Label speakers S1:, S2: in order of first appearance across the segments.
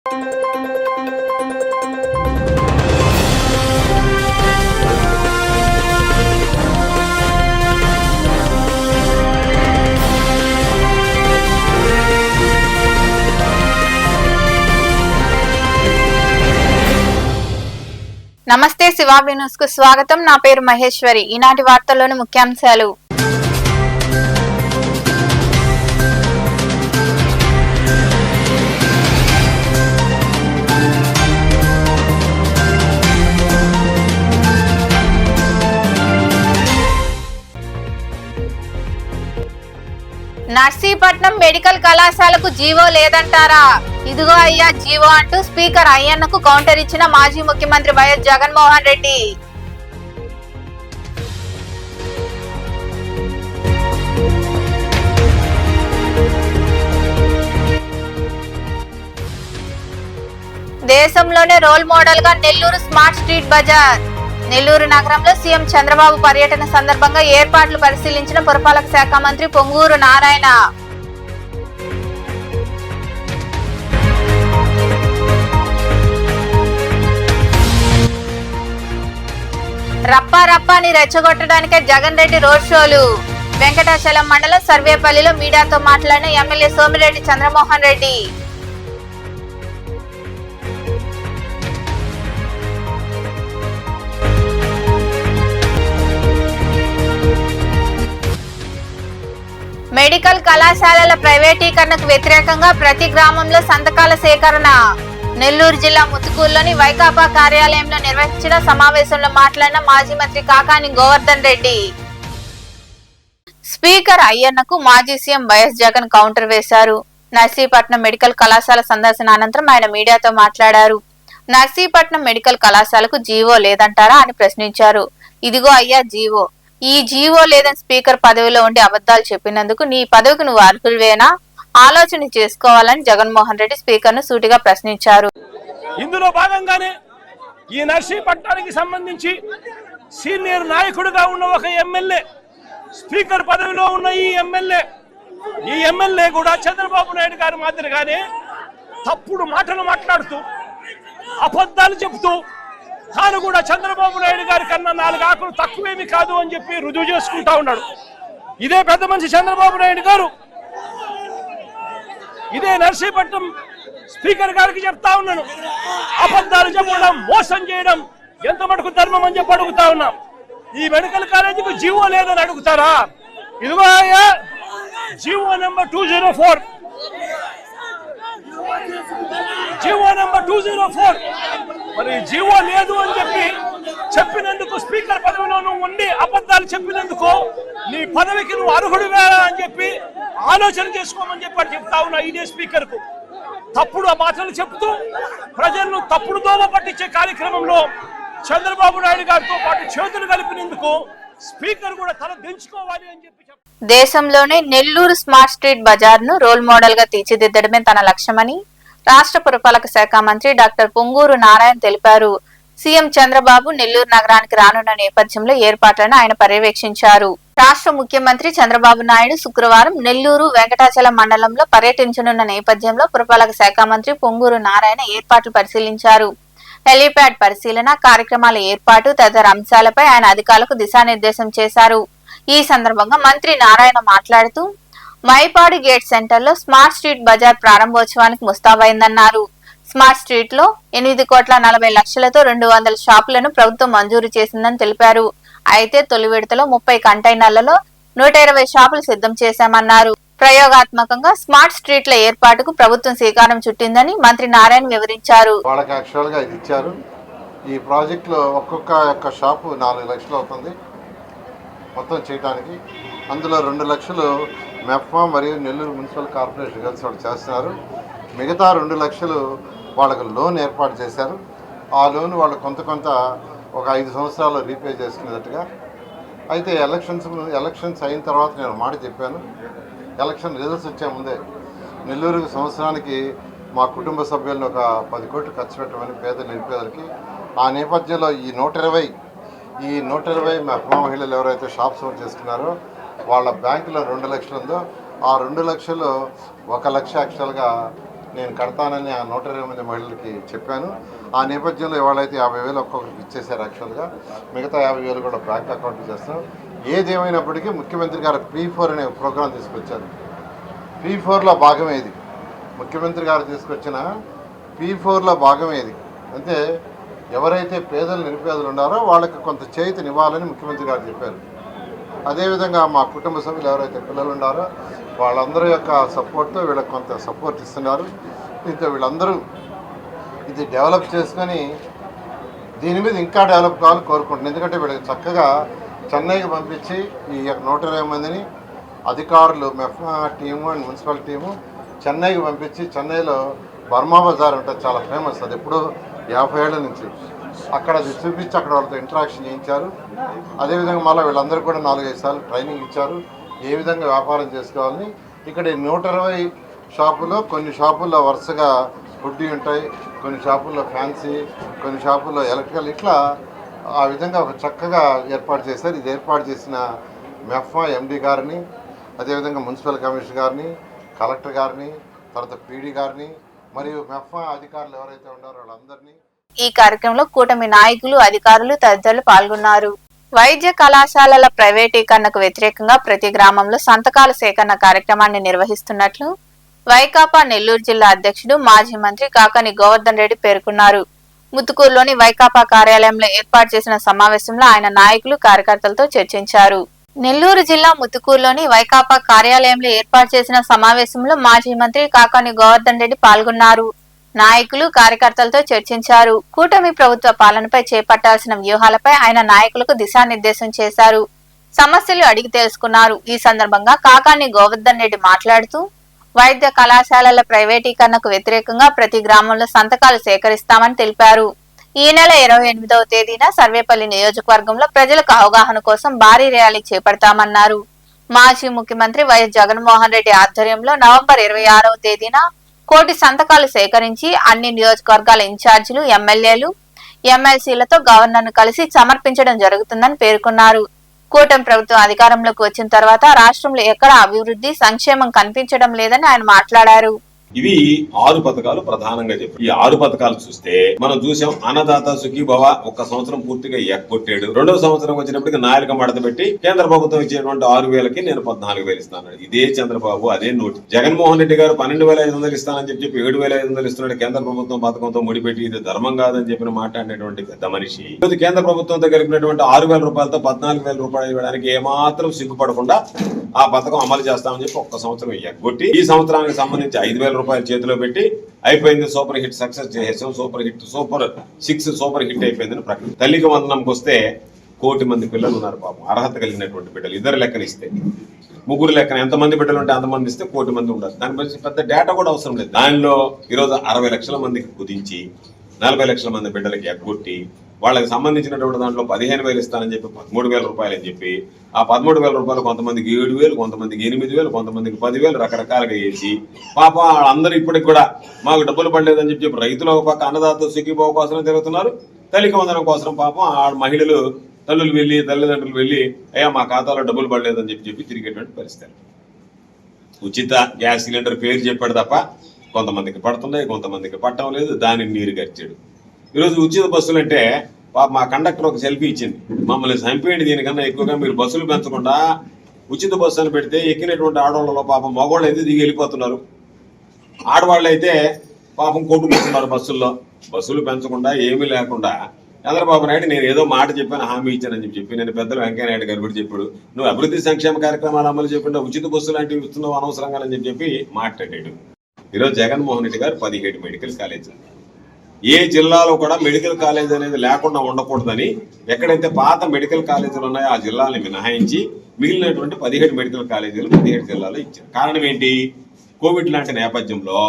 S1: నమస్తే శివాబి న్యూస్ కు స్వాగతం. నా పేరు మహేశ్వరి. ఈనాటి వార్తల్లోని ముఖ్యాంశాలు. నర్సీపట్నం మెడికల్ కళాశాలకు జీవో లేదంటారా? ఇదిగో అయ్యా జీవో అంటూ స్పీకర్ అయ్యన్నకు కౌంటర్ ఇచ్చిన మాజీ ముఖ్యమంత్రి వైఎస్ జగన్మోహన్ రెడ్డి. దేశంలోనే రోల్ మోడల్ గా నెల్లూరు స్మార్ట్ స్ట్రీట్ బజార్. నెల్లూరు నగరంలో సీఎం చంద్రబాబు పర్యటన సందర్భంగా ఏర్పాట్లు పరిశీలించిన పురపాలక శాఖ మంత్రి పొంగూరు నారాయణ. రప్పాని రెచ్చగొట్టడానికే జగన్ రెడ్డి రోడ్ షోలు. వెంకటాచలం మండలం సర్వేపల్లిలో మీడియాతో మాట్లాడిన ఎమ్మెల్యే సోమిరెడ్డి చంద్రమోహన్ రెడ్డి. మెడికల్ కళాశాలల ప్రైవేటీకరణకు వ్యతిరేకంగా ప్రతి గ్రామంలో సంతకాల సేకరణ. నెల్లూరు జిల్లా ముత్తుకూరులోని వైకాపా కార్యాలయంలో నిర్వహించిన సమావేశంలో మాట్లాడిన మాజీ మంత్రి కాకాని గోవర్ధన్ రెడ్డి. స్పీకర్ అయ్యన్నకు మాజీ సీఎం వైఎస్ జగన్ కౌంటర్ వేశారు. నర్సీపట్నం మెడికల్ కళాశాల సందర్శన అనంతరం ఆయన మీడియాతో మాట్లాడారు. నర్సీపట్నం మెడికల్ కళాశాలకు జీవో లేదంటారా అని ప్రశ్నించారు. ఇదిగో అయ్యా జీవో. ఈ జీవో లేదని స్పీకర్ పదవిలో ఉండి అబద్ధాలు చెప్పినందుకు నీ పదవికి నువ్వు అర్హుడివేనా? ఆలోచన చేసుకోవాలని జగన్మోహన్ రెడ్డి స్పీకర్ ను సూటిగా ప్రశ్నించారు.
S2: ఇందులో భాగంగానే ఈ నర్సీపట్నానికి సంబంధించి సీనియర్ నాయకుడిగా ఉన్న ఒక ఎమ్మెల్యే, స్పీకర్ పదవిలో ఉన్న ఈ ఎమ్మెల్యే కూడా చంద్రబాబు నాయుడు గారి మాదిరిగానే తప్పుడు మాటలు మాట్లాడుతూ అబద్ధాలు చెబుతూ తాను కూడా చంద్రబాబు నాయుడు గారి కన్నా 4 ఆకులు తక్కువేమి కాదు అని చెప్పి రుజువు చేసుకుంటా ఉన్నాడు. ఇదే పెద్ద మనిషి చంద్రబాబు నాయుడు గారు ఇదే నర్సీపట్నం స్పీకర్ గారికి చెప్తా ఉన్నాను, అబద్ధాలు చెప్పడం, మోసం చేయడం ఎంత మటుకు ధర్మం అని చెప్పి అడుగుతా ఉన్నాం. ఈ మెడికల్ కాలేజీకి జీవో లేదని అడుగుతారా? ఇదిగో జీవో నెంబర్ 204, జీవో నెంబర్ 204. మరి జీవో లేదు అని చెప్పినందుకు స్పీకర్ పదవిలో నువ్వు ఉండి అబద్ధాలు చెప్పినందుకు నీ పదవికి నువ్వు అర్హుడివే అని చెప్పి ఆలోచన చేసుకోమని చెప్పి చెప్తా ఉన్నా. ఇదే స్పీకర్ కు తప్పుడు మాటలు చెప్తూ ప్రజలను తప్పుడు దోమ పట్టించే కార్యక్రమంలో చంద్రబాబు నాయుడు గారితో పాటు చేతులు కలిపినందుకు స్పీకర్ కూడా తల దించుకోవాలి అని చెప్పి.
S1: దేశంలోనే నెల్లూరు స్మార్ట్ స్ట్రీట్ బజార్ ను రోల్ మోడల్ గా తీర్చిదిద్దడమే తన లక్ష్యమని రాష్ట్ర పురపాలక శాఖ మంత్రి డాక్టర్ పొంగూరు నారాయణ తెలిపారు. సీఎం చంద్రబాబు నెల్లూరు నగరానికి రానున్న నేపథ్యంలో ఏర్పాట్లను ఆయన పర్యవేక్షించారు. రాష్ట్ర ముఖ్యమంత్రి చంద్రబాబు నాయుడు శుక్రవారం నెల్లూరు వెంకటాచలం మండలంలో పర్యటించనున్న నేపథ్యంలో పురపాలక శాఖ మంత్రి పొంగూరు నారాయణ ఏర్పాట్లు పరిశీలించారు. హెలీప్యాడ్ పరిశీలన, కార్యక్రమాల ఏర్పాటు తదితర అంశాలపై ఆయన అధికారులకు దిశానిర్దేశం చేశారు. ఈ సందర్భంగా మంత్రి నారాయణ మాట్లాడుతూ మైపాడు గేట్ సెంటర్ లో స్మార్ట్ స్ట్రీట్ బజార్ ప్రారంభోత్సవానికి ముస్తాబైందన్నారు. స్మార్ట్ స్ట్రీట్ లో 8,40,00,000తో 200 షాపులను ప్రభుత్వం మంజూరు చేసిందని తెలిపారు. అయితే తొలి విడతలో 30 కంటైనర్లలో 120 షాపులు సిద్ధం చేశామన్నారు. ప్రయోగాత్మకంగా స్మార్ట్ స్ట్రీట్ల ఏర్పాటుకు ప్రభుత్వం శ్రీకారం చుట్టిందని మంత్రి నారాయణ వివరించారు.
S3: వాళ్ళకి యాక్చువల్ గా ఇది ఇచ్చారు. ఈ ప్రాజెక్ట్ లో ఒక్కొక్క షాపు 4 లక్షలు అవుతుంది మొత్తం చేయడానికి. అందులో 2 లక్షలు మెప్మా మరియు నెల్లూరు మున్సిపల్ కార్పొరేషన్ కలిసి వాళ్ళు చేస్తున్నారు. మిగతా 2 లక్షలు వాళ్ళకు లోన్ ఏర్పాటు చేశారు. ఆ లోన్ వాళ్ళు కొంత ఒక 5 సంవత్సరాలు రీపే చేసుకునేటట్టుగా. అయితే ఎలక్షన్స్ అయిన తర్వాత నేను మాట చెప్పాను, ఎలక్షన్ రిజల్ట్స్ వచ్చే ముందే నెల్లూరు సంవత్సరానికి మా కుటుంబ సభ్యులను ఒక 10 కోట్లు ఖర్చు పెట్టమని నిరుపేదలకి. ఆ నేపథ్యంలో ఈ 120 మహిళలు ఎవరైతే షాప్స్ ఓన్ చేసుకున్నారో వాళ్ళ బ్యాంకులో 2 లక్షలు ఉందో ఆ 2 లక్షలు 1 లక్ష యాక్చువల్గా నేను కడతానని ఆ 120 మంది మహిళలకి చెప్పాను. ఆ నేపథ్యంలో ఇవాళైతే 50,000 ఒక్కొక్కరికి ఇచ్చేసారు. యాక్చువల్గా మిగతా 50,000 కూడా బ్యాంక్ అకౌంట్ చేస్తాం. ఏదేమైనప్పటికీ ముఖ్యమంత్రి గారు P4 అనే ప్రోగ్రాం తీసుకొచ్చారు. P4లో భాగమే ఇది. ముఖ్యమంత్రి గారు తీసుకొచ్చిన P4లో భాగమే ఇది. అంటే ఎవరైతే పేదలు నిరుపేదలు ఉన్నారో వాళ్ళకి కొంత చేయూతనివ్వాలని ముఖ్యమంత్రి గారు చెప్పారు. అదేవిధంగా మా కుటుంబ సభ్యులు ఎవరైతే పిల్లలు ఉన్నారో వాళ్ళందరి యొక్క సపోర్ట్తో వీళ్ళకి కొంత సపోర్ట్ ఇస్తున్నారు. దీంతో వీళ్ళందరూ ఇది డెవలప్ చేసుకొని దీని మీద ఇంకా డెవలప్ కావాలని కోరుకుంటున్నాను. ఎందుకంటే వీళ్ళకి చక్కగా చెన్నైకి పంపించి ఈ 120 మందిని అధికారులు MEPMA team and municipal team చెన్నైకి పంపించి చెన్నైలో బర్మా బజార్ ఉంటుంది, చాలా ఫేమస్. అది ఎప్పుడో 50 ఏళ్ల నుంచి అక్కడ అది చూపించి అక్కడ వాళ్ళతో ఇంటరాక్షన్ చేయించారు. అదేవిధంగా మళ్ళీ వీళ్ళందరూ కూడా 4-5 సార్లు ట్రైనింగ్ ఇచ్చారు ఏ విధంగా వ్యాపారం చేసుకోవాలని. ఇక్కడ 120 షాపులో కొన్ని షాపుల్లో వరుసగా హుడ్డీ ఉంటాయి, కొన్ని షాపుల్లో ఫ్యాన్సీ, కొన్ని షాపుల్లో ఎలక్ట్రికల్, ఇట్లా ఆ విధంగా ఒక చక్కగా ఏర్పాటు చేశారు. ఇది ఏర్పాటు చేసిన మెఫ్మా ఎండి గారిని, అదేవిధంగా మున్సిపల్ కమిషనర్ గారిని, కలెక్టర్ గారిని, తర్వాత పీడీ గారిని మరియు మెఫ్మా అధికారులు ఎవరైతే ఉన్నారో వాళ్ళందరినీ.
S1: ఈ కార్యక్రమంలో కూటమి నాయకులు, అధికారులు తదితరులు పాల్గొన్నారు. వైద్య కళాశాలల ప్రైవేటీకరణకు వ్యతిరేకంగా ప్రతి గ్రామంలో సంతకాల సేకరణ కార్యక్రమాన్ని నిర్వహిస్తున్నట్లు వైకాపా నెల్లూరు జిల్లా అధ్యక్షుడు మాజీ మంత్రి కాకాని గోవర్ధన్ రెడ్డి పేర్కొన్నారు. ముత్తుకూరులోని వైకాపా కార్యాలయంలో ఏర్పాటు చేసిన సమావేశంలో ఆయన నాయకులు, కార్యకర్తలతో చర్చించారు. నెల్లూరు జిల్లా ముత్తుకూరులోని వైకాపా కార్యాలయంలో ఏర్పాటు చేసిన సమావేశంలో మాజీ మంత్రి కాకాని గోవర్ధన్ రెడ్డి పాల్గొన్నారు. నాయకులు, కార్యకర్తలతో చర్చించారు. కూటమి ప్రభుత్వ పాలనపై చేపట్టాల్సిన వ్యూహాలపై ఆయన నాయకులకు దిశానిర్దేశం చేశారు. సమస్యలు అడిగి తెలుసుకున్నారు. ఈ సందర్భంగా కాకాని గోవర్ధన్ రెడ్డి మాట్లాడుతూ వైద్య కళాశాలల ప్రైవేటీకరణకు వ్యతిరేకంగా ప్రతి గ్రామంలో సంతకాలు సేకరిస్తామని తెలిపారు. ఈ నెల 28వ తేదీన సర్వేపల్లి నియోజకవర్గంలో ప్రజలకు అవగాహన కోసం భారీ ర్యాలీ చేపడతామన్నారు. మాజీ ముఖ్యమంత్రి వైఎస్ జగన్మోహన్ రెడ్డి ఆధ్వర్యంలో నవంబర్ 26వ తేదీన 1 కోటి సంతకాలు సేకరించి అన్ని నియోజకవర్గాల ఇన్ఛార్జీలు, ఎమ్మెల్యేలు, ఎమ్మెల్సీలతో గవర్నర్ను కలిసి సమర్పించడం జరుగుతుందని పేర్కొన్నారు. కూటమి ప్రభుత్వం అధికారంలోకి వచ్చిన తర్వాత రాష్ట్రంలో ఎక్కడ అభివృద్ధి, సంక్షేమం కనిపించడం లేదని ఆయన మాట్లాడారు.
S4: ఇవి 6 పథకాలు ప్రధానంగా చెప్పారు. ఈ 6 పథకాలు చూస్తే మనం చూసాం. అన్నదాత సుఖీభవ ఒక సంవత్సరం పూర్తిగా ఎక్కొట్టాడు. 2వ సంవత్సరం వచ్చినప్పటికి నాయక మడత పెట్టి కేంద్ర ప్రభుత్వం ఇచ్చేటువంటి 6,000కి నేను 14,000 ఇస్తాను. ఇదే చంద్రబాబు అదే నోటి. జగన్మోహన్ రెడ్డి గారు 12,500 ఇస్తానని చెప్పి 7,500 ఇస్తున్నాడు. కేంద్ర ప్రభుత్వం పథకంతో ముడిపెట్టి ఇది ధర్మం కాదని చెప్పిన మాట్లాడినటువంటి పెద్ద మనిషి ఈరోజు కేంద్ర ప్రభుత్వంతో కలిపినటువంటి 6,000 రూపాయలతో 14,000 రూపాయలు ఇవ్వడానికి ఏమాత్రం సిగ్గుపడకుండా ఆ పథకం అమలు చేస్తామని చెప్పి ఒక్క సంవత్సరం ఎగ్గొట్టి ఈ సంవత్సరానికి సంబంధించి 5,000 రూపాయలు చేతిలో పెట్టి అయిపోయింది, సూపర్ హిట్ సక్సెస్ చేసేసాం, సూపర్ 6 సూపర్ హిట్ అయిపోయిందని ప్రకటన. తల్లికి వందనంకి వస్తే 1 కోటి మంది పిల్లలు ఉన్నారు పాపం, అర్హత కలిగినటువంటి బిడ్డలు. ఇద్దరు లెక్కన ఇస్తే, ముగ్గురు లెక్కన ఎంతమంది బిడ్డలు ఉంటే అంతమంది ఇస్తే 1 కోటి మంది ఉండాలి. దాని గురించి పెద్ద డేటా కూడా అవసరం లేదు. దానిలో ఈరోజు 60 లక్షల మందికి కుదించి 40 లక్షల మంది బిడ్డలకి ఎగ్గొట్టి వాళ్ళకి సంబంధించినటువంటి దాంట్లో 15,000 ఇస్తానని చెప్పి 13,000 రూపాయలు అని చెప్పి ఆ 13,000 రూపాయలు కొంతమందికి 7,000, కొంతమందికి 8,000, కొంతమందికి 10,000 రకరకాలుగా వేసి పాప అందరూ ఇప్పటికి కూడా మాకు డబ్బులు పడలేదని చెప్పి రైతులు ఒక పక్క అన్నదాత సుఖీభావ కోసం తిరుగుతున్నారు. తల్లికి వందనం కోసం పాపం ఆ మహిళలు, తల్లులు వెళ్ళి, తల్లిదండ్రులు వెళ్ళి అయ్యా మా ఖాతాలో డబ్బులు పడలేదని చెప్పి తిరిగేటువంటి పరిస్థితి. ఉచిత గ్యాస్ సిలిండర్ పేరు చెప్పాడు తప్ప కొంతమందికి పడుతున్నాయి, కొంతమందికి పట్టడం లేదు. దానిని నీరు గడిచాడు. ఈరోజు ఉచిత బస్సులు అంటే పాప మా కండక్టర్ ఒక సెల్ఫీ ఇచ్చింది, మమ్మల్ని చంపేయండి, దీనికన్నా ఎక్కువగా మీరు బస్సులు పెంచకుండా ఉచిత బస్సు అని పెడితే ఎక్కినటువంటి ఆడవాళ్ళలో పాపం మగవాళ్ళు అయితే దిగి వెళ్ళిపోతున్నారు, ఆడవాళ్ళు అయితే పాపం కొట్టుకుంటున్నారు బస్సుల్లో. బస్సులు పెంచకుండా ఏమీ లేకుండా చంద్రబాబు నాయుడు నేను ఏదో మాట చెప్పాను, హామీ ఇచ్చానని చెప్పి నేను పెద్దలు వెంకయ్యనాయుడు గారు కూడా చెప్పాడు, నువ్వు అభివృద్ధి సంక్షేమ కార్యక్రమాలు అమలు చేయకుండా ఉచిత బస్సు లాంటివి ఇస్తున్నావు అనవసరంగా అని చెప్పి మాట్లాడాడు. ఈరోజు జగన్మోహన్ రెడ్డి గారు 17 మెడికల్ కాలేజీలు, ఏ జిల్లాలో కూడా మెడికల్ కాలేజ్ అనేది లేకుండా ఉండకూడదని ఎక్కడైతే పాత మెడికల్ కాలేజీలు ఉన్నాయో ఆ జిల్లాని మినహాయించి మిగిలినటువంటి 17 మెడికల్ కాలేజీలు 17 జిల్లాలో ఇచ్చారు. కారణం ఏంటి? కోవిడ్ లాంటి నేపథ్యంలో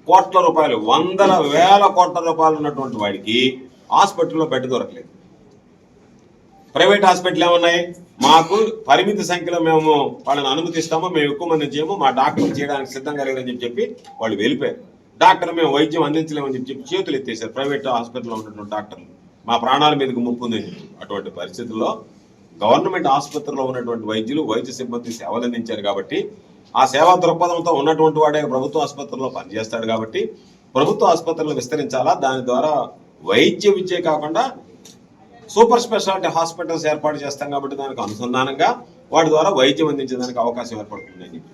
S4: కోట్ల రూపాయలు, 100,000 కోట్ల రూపాయలు ఉన్నటువంటి వాడికి హాస్పిటల్లో బెడ్ దొరకలేదు. ప్రైవేట్ హాస్పిటల్ ఏమున్నాయి? మాకు పరిమిత సంఖ్యలో మేము వాళ్ళని అనుమతిస్తాము, మేము ఎక్కువ మంది చేయము, మా డాక్టర్లు చేయడానికి సిద్ధంగా లేదని చెప్పి వాళ్ళు వెళ్ళిపోయారు. డాక్టర్ మేము వైద్యం అందించలేమని చెప్పి చేతులు ఎత్తేసారు ప్రైవేట్ హాస్పిటల్లో ఉన్నటువంటి డాక్టర్లు. మా ప్రాణాల మీదకి ముప్పు ఉందని చెప్పి. అటువంటి పరిస్థితుల్లో గవర్నమెంట్ ఆసుపత్రిలో ఉన్నటువంటి వైద్యులు, వైద్య సిబ్బంది సేవలు అందించారు కాబట్టి ఆ సేవా దృక్పథంతో ఉన్నటువంటి వాడే ప్రభుత్వ ఆసుపత్రుల్లో పనిచేస్తాడు కాబట్టి ప్రభుత్వ ఆసుపత్రులు విస్తరించాలా, దాని ద్వారా వైద్య విద్య కాకుండా సూపర్ స్పెషాలిటీ హాస్పిటల్స్ ఏర్పాటు చేస్తాం కాబట్టి దానికి అనుసంధానంగా వాటి ద్వారా వైద్యం అందించడానికి అవకాశం ఏర్పడుతుందని చెప్పి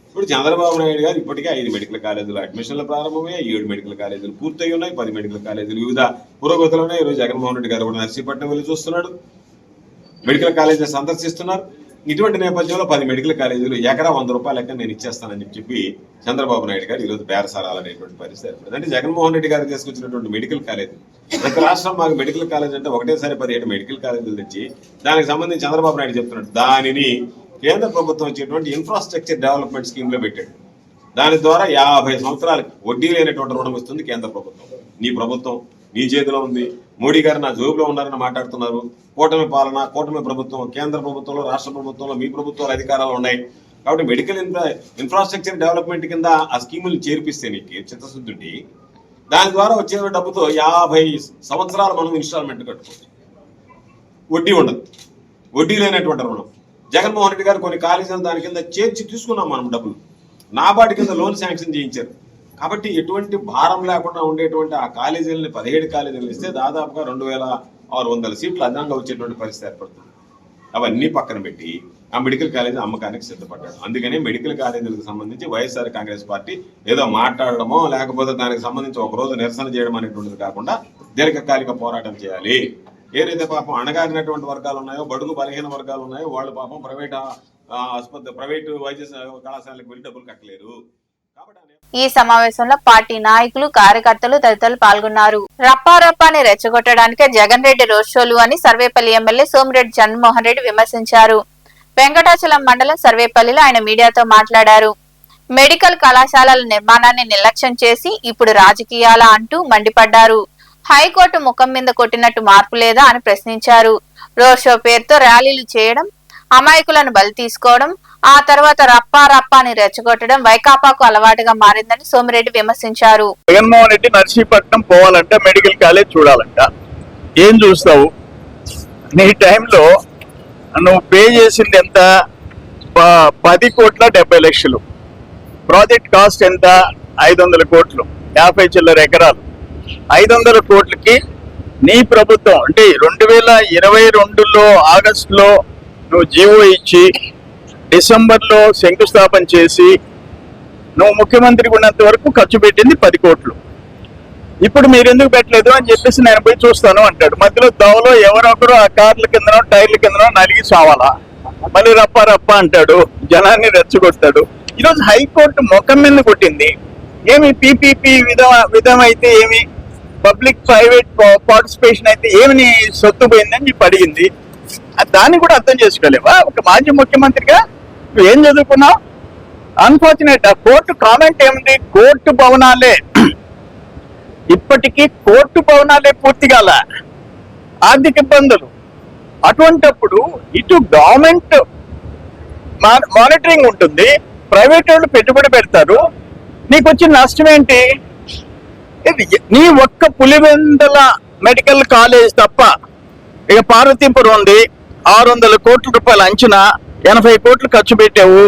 S4: ఇప్పుడు చంద్రబాబు నాయుడు గారు ఇప్పటికే 5 మెడికల్ కాలేజీలు అడ్మిషన్లు ప్రారంభమయ్యాయి, 7 మెడికల్ కాలేజీలు పూర్తయి ఉన్నాయి, 10 మెడికల్ కాలేజీలు వివిధ పురోగతిలో ఉన్నాయి. ఈరోజు జగన్మోహన్ రెడ్డి గారు కూడా నర్సీపట్నం వెళ్ళి చూస్తున్నాడు, మెడికల్ కాలేజీలు సందర్శిస్తున్నారు. ఇటువంటి నేపథ్యంలో 10 మెడికల్ కాలేజీలు ఎకరా 100 రూపాయలు లెక్క నేను ఇచ్చేస్తానని చెప్పి చంద్రబాబు నాయుడు గారు ఈరోజు బేరసారాలనేటువంటి పరిస్థితి ఏర్పడింది. అంటే జగన్మోహన్ రెడ్డి గారు తీసుకొచ్చినటువంటి మెడికల్ కాలేజీ, ప్రతి రాష్ట్రం మాకు మెడికల్ కాలేజ్ అంటే ఒకటేసారి 17 మెడికల్ కాలేజీలు తెచ్చి దానికి సంబంధించి చంద్రబాబు నాయుడు చెప్తున్నాడు దానిని కేంద్ర ప్రభుత్వం వచ్చేటువంటి ఇన్ఫ్రాస్ట్రక్చర్ డెవలప్మెంట్ స్కీమ్ లో పెట్టాడు. దాని ద్వారా 50 సంవత్సరాలకి వడ్డీ లేనటువంటి రుణం ఇస్తుంది కేంద్ర ప్రభుత్వం. నీ ప్రభుత్వం నీ చేతిలో ఉంది, మోడీ గారు నా జోబులో ఉన్నారని మాట్లాడుతున్నారు. కూటమి పాలన, కూటమి ప్రభుత్వం, కేంద్ర ప్రభుత్వంలో, రాష్ట్ర ప్రభుత్వంలో మీ ప్రభుత్వాలు అధికారాలు ఉన్నాయి కాబట్టి మెడికల్ ఇన్ఫ్రాస్ట్రక్చర్ డెవలప్మెంట్ కింద ఆ స్కీములు చేర్పిస్తే నీకు చిత్తశుద్ధి, దాని ద్వారా వచ్చే డబ్బుతో 50 సంవత్సరాలు మనం ఇన్స్టాల్మెంట్ కట్టుకోవచ్చు, వడ్డీ ఉండదు, వడ్డీ లేనటువంటి రుణం. జగన్మోహన్ రెడ్డి గారు కొన్ని కాలేజీలు దాని కింద చేర్చి తీసుకున్నాం మనం డబ్బులు, నాబార్డు కింద లోన్ శాంక్షన్ చేయించారు కాబట్టి ఎటువంటి భారం లేకుండా ఉండేటువంటి ఆ కాలేజీలని 17 కాలేజీలు ఇస్తే దాదాపుగా 2600 సీట్లు అదనంగా వచ్చేటువంటి పరిస్థితి ఏర్పడుతుంది. అవన్నీ పక్కన పెట్టి ఆ మెడికల్ కాలేజీ అమ్మకానికి సిద్ధపడ్డాడు. అందుకనే మెడికల్ కాలేజీలకు సంబంధించి వైఎస్ఆర్ కాంగ్రెస్ పార్టీ ఏదో మాట్లాడడమో లేకపోతే దానికి సంబంధించి ఒక రోజు నిరసన చేయడం అనేటువంటిది కాకుండా దీర్ఘకాలిక పోరాటం చేయాలి. ఏదైతే పాపం అణగారినటువంటి వర్గాలు ఉన్నాయో, బడుగు బలహీన వర్గాలు ఉన్నాయో వాళ్ళు పాపం ప్రైవేటు వైద్య కళాశాలకు వెళ్ళి డబ్బులు కట్టలేరు.
S1: ఈ సమావేశంలో పార్టీ నాయకులు, కార్యకర్తలు తదితరులు పాల్గొన్నారు. రప్పారప్పాని రెచ్చగొట్టడానికే జగన్ రెడ్డి రోడ్ షోలు అని సర్వేపల్లి ఎమ్మెల్యే సోమిరెడ్డి జగన్మోహన్ రెడ్డి విమర్శించారు. వెంకటాచలం మండలం సర్వేపల్లిలో ఆయన మీడియాతో మాట్లాడారు. మెడికల్ కళాశాలల నిర్మాణాన్ని నిర్లక్ష్యం చేసి ఇప్పుడు రాజకీయాలా అంటూ మండిపడ్డారు. హైకోర్టు ముఖం మీద కొట్టినట్టు మార్పు లేదా అని ప్రశ్నించారు. రోడ్ షో పేరుతో ర్యాలీలు చేయడం, అమాయకులను బలి తీసుకోవడం, ఆ తర్వాత రప్పాని రెచ్చగొట్టడం వైకాపాకు అలవాటుగా మారిందని సోమిరెడ్డి విమర్శించారు.
S5: జగన్మోహన్ రెడ్డి నర్సీపట్నం పోవాలంట, మెడికల్ కాలేజ్ చూడాలంట. ఏం చూస్తావు? నీ టైంలో నువ్వు పే చేసింది ఎంత? 10,70,00,000. ప్రాజెక్ట్ కాస్ట్ ఎంత? 500 కోట్లు, 50 చిల్లర ఎకరాలు. 500 కోట్లకి నీ ప్రభుత్వం అంటే 2022లో ఆగస్టులో నువ్వు జీవో ఇచ్చి డిసెంబర్లో శంకుస్థాపన చేసి నువ్వు ముఖ్యమంత్రికి ఉన్నంత వరకు ఖర్చు పెట్టింది 10 కోట్లు. ఇప్పుడు మీరు ఎందుకు పెట్టలేదు అని చెప్పేసి నేను పోయి చూస్తాను అంటాడు. మధ్యలో దవలో ఎవరొకరు ఆ కార్ల కిందనో టైర్ల కిందనో నలిగి సావాలా, మళ్ళీ రప్ప అంటాడు, జనాన్ని రెచ్చగొడతాడు. ఈరోజు హైకోర్టు ముఖం మీద కొట్టింది. ఏమి పీపీపీ విధం అయితే ఏమి, పబ్లిక్ ప్రైవేట్ పార్టిసిపేషన్ అయితే ఏమి సొత్తు పోయిందని చెప్పి అడిగింది. దాన్ని కూడా అర్థం చేసుకోలేవా? ఒక మాజీ ముఖ్యమంత్రిగా నువ్వు ఏం చదువుకున్నావు? అన్ఫార్చునేట్ ఆ కోర్టు కామెంట్ ఏముంది? కోర్టు భవనాలే ఇప్పటికీ కోర్టు భవనాలే పూర్తి కాల, ఆర్థిక ఇబ్బందులు. అటువంటప్పుడు ఇటు గవర్నమెంట్ మానిటరింగ్ ఉంటుంది, ప్రైవేట్ వాళ్ళు పెట్టుబడి పెడతారు, నీకు వచ్చిన నష్టం ఏంటి? నీ ఒక్క పులివెందుల మెడికల్ కాలేజ్ తప్ప ఇక పార్వతీపురం ఉంది, 600 కోట్ల రూపాయల అంచనా, 80 కోట్లు ఖర్చు పెట్టావు.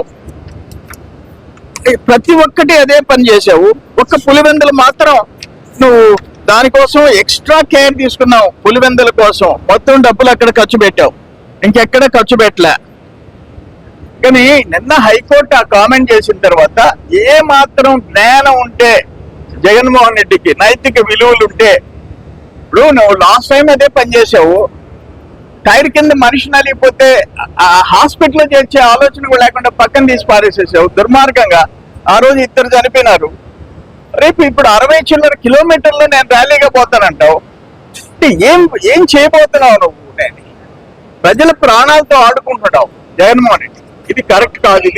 S5: ప్రతి ఒక్కటి అదే పని చేసావు. ఒక్క పులివెందులు మాత్రం నువ్వు దానికోసం ఎక్స్ట్రా కేర్ తీసుకున్నావు. పులివెందుల కోసం మొత్తం డబ్బులు అక్కడ ఖర్చు పెట్టావు, ఇంకెక్కడ ఖర్చు పెట్టలే. కానీ నిన్న హైకోర్టు ఆ కామెంట్ చేసిన తర్వాత ఏ మాత్రం జ్ఞానం ఉంటే జగన్మోహన్ రెడ్డికి, నైతిక విలువలు ఉంటే, ఇప్పుడు నువ్వు లాస్ట్ టైం అదే పని చేసావు. టైర్ కింద మనిషి నలిగిపోతే ఆ హాస్పిటల్లో చేర్చే ఆలోచన కూడా లేకుండా పక్కన తీసి పారేసేసావు దుర్మార్గంగా. ఆ రోజు 2 చనిపోయినారు. రేపు ఇప్పుడు 60 చిల్లర కిలోమీటర్లు నేను ర్యాలీగా పోతానంటావు. ఏం చేయబోతున్నావు నువ్వు? నేను ప్రజల ప్రాణాలతో ఆడుకుంటున్నావు జగన్మోహన్ రెడ్డి. ఇది కరెక్ట్ కాదు.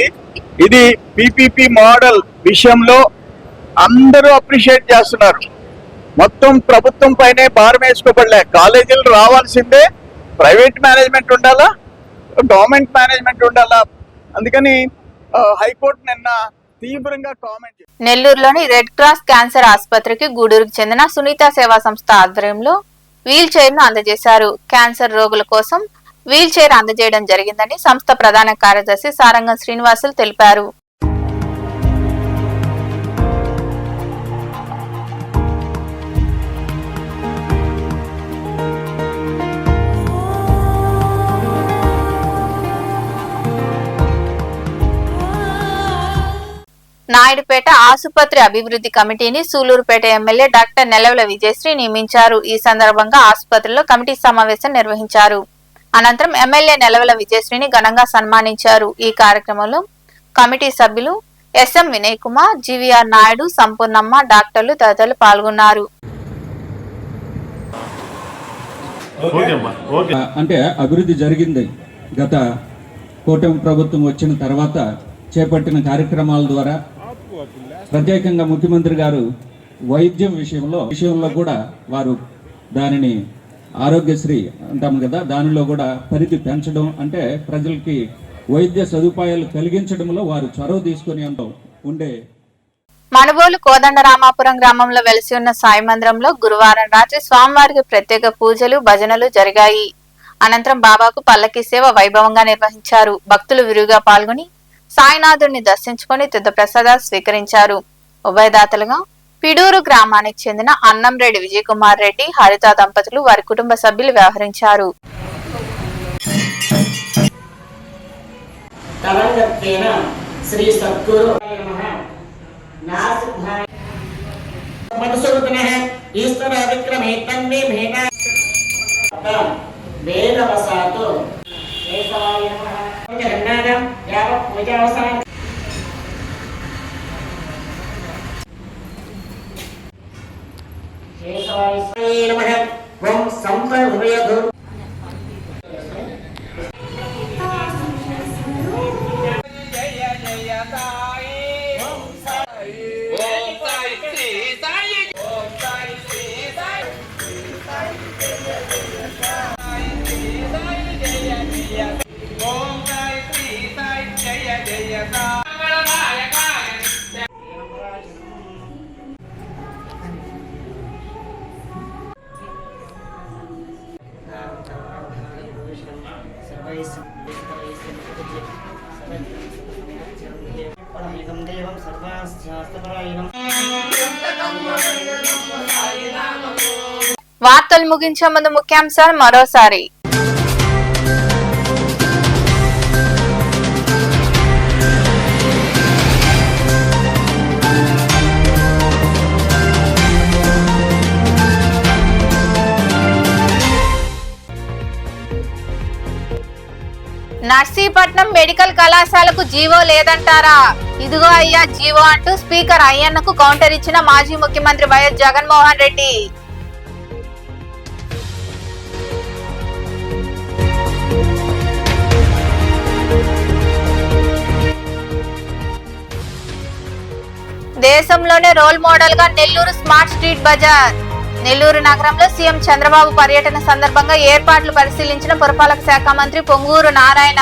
S5: ఇది పీపీపీ మోడల్ విషయంలో అందరూ అప్రిషియేట్ చేస్తున్నారు. మొత్తం ప్రభుత్వం పైనే భారం వేసుకోబడలే. కాలేజీలు రావాల్సిందే, ప్రైవేట్ మేనేజ్మెంట్ ఉండాలా, గవర్నమెంట్ మేనేజ్మెంట్ ఉండాలా. అందుకని హైకోర్టు నిన్న తీవ్రంగా కామెంట్ చేసింది.
S1: నెల్లూరులోని రెడ్ క్రాస్ క్యాన్సర్ ఆసుపత్రికి గూడూరుకు చెందిన సునీత సేవా సంస్థ ఆధ్వర్యంలో వీల్ చైర్ ను అందజేశారు. క్యాన్సర్ రోగుల కోసం వీల్ చైర్ అందజేయడం జరిగిందని సంస్థ ప్రధాన కార్యదర్శి సారంగం శ్రీనివాసులు తెలిపారు. నాయుడుపేట ఆసుపత్రి అభివృద్ధి కమిటీని సూలూరుపేట ఎమ్మెల్యే డాక్టర్ నెలవల విజయశ్రీ నియమించారు. ఈ సందర్భంగా ఆసుపత్రిలో కమిటీ సమావేశం నిర్వహించారు. అనంతరం ఎమ్మెల్యే నెలవల విజయశ్రీని ఘనంగా సన్మానించారు. ఈ కార్యక్రమంలో కమిటీ సభ్యులు ఎస్ఎం వినయ్ కుమార్, జీవీఆర్ నాయుడు, సంపూర్ణమ్మ, డాక్టర్లు తదితరులు పాల్గొన్నారు.
S6: అంటే అభివృద్ధి జరిగింది. గత కూటమి ప్రభుత్వం వచ్చిన తర్వాత చేపట్టిన కార్యక్రమాల ద్వారా ప్రత్యేకంగా ముఖ్యమంత్రి గారు వైద్యం విషయంలో కూడా వారు దానిని ఆరోగ్యశ్రీ అంటాము కదా, దానిలో కూడా పరిధి పెంచడం, అంటే ప్రజలకి వైద్య సదుపాయాలు కలిగించడంలో వారు చొరవ తీసుకుని ఉండే.
S1: మనుబోలు కోదండరామాపురం గ్రామంలో వెలిసి ఉన్న సాయి మందిరంలో గురువారం రాత్రి స్వామివారికి ప్రత్యేక పూజలు, భజనలు జరిగాయి. అనంతరం బాబాకు పల్లకి సేవ వైభవంగా నిర్వహించారు. భక్తులు విరివిగా పాల్గొని సాయినాథుడిని దర్శించుకుని తీర్థప్రసాదాలు స్వీకరించారు. ఉభయదాతలుగా పిడూరు గ్రామానికి చెందిన అన్నంరెడ్డి విజయకుమార్ రెడ్డి, హరిత దంపతులు వారి కుటుంబ సభ్యులు వ్యవహరించారు.
S7: శ్రీ సద్గురు ఈశ్వర విక్రమే తన్మే మేఘా వేదవసాతో కేశవాయ నమః జగన్నాథం యావ పూజావసాన కేశవాయ నమః ఓం సంపర్భయధు
S1: వార్తలు ముగించే ముందు ముఖ్యాంశాలు మరోసారి. నర్సీపట్నం మెడికల్ కళాశాలకు జీవో లేదంటారా? ఇదిగో అయ్యా జీవో అంటూ స్పీకర్ అయ్యన్నకు కౌంటర్ ఇచ్చిన మాజీ ముఖ్యమంత్రి వైఎస్ జగన్మోహన్ రెడ్డి. దేశంలోనే రోల్ మోడల్ గా నెల్లూరు స్మార్ట్ స్ట్రీట్ బజార్. నెల్లూరు నగరంలో సీఎం చంద్రబాబు పర్యటన సందర్భంగా ఏర్పాట్లు పరిశీలించిన పురపాలక శాఖ మంత్రి పొంగూరు నారాయణ.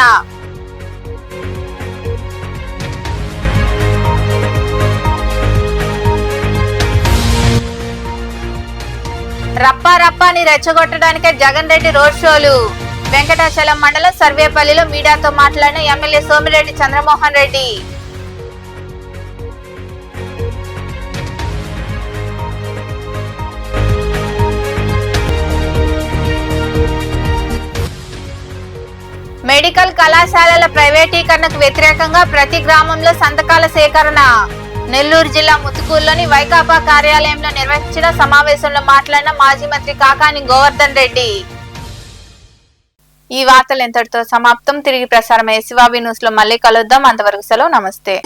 S1: రప్పా రప్పాని రెచ్చగొట్టడానికే జగన్ రెడ్డి రోడ్ షోలు. వెంకటాచలం మండలం సర్వేపల్లిలో మీడియాతో మాట్లాడిన ఎమ్మెల్యే సోమిరెడ్డి చంద్రమోహన్ రెడ్డి. మెడికల్ కళాశాలల ప్రైవేటీకరణకు వ్యతిరేకంగా ప్రతి గ్రామంలో సంతకాల సేకరణ. నెల్లూరు జిల్లా ముత్తుకూరులోని వైకాపా కార్యాలయంలో నిర్వహించిన సమావేశంలో మాట్లాడిన మాజీ మంత్రి కాకాని గోవర్ధన్ రెడ్డి. ఈ వార్తలు ఎంతటితో సమాప్తం. తిరిగి ప్రసారమయ్యే శివాబీ న్యూస్ లో మళ్ళీ కలుద్దాం. అంతవరకు సెలవు. నమస్తే.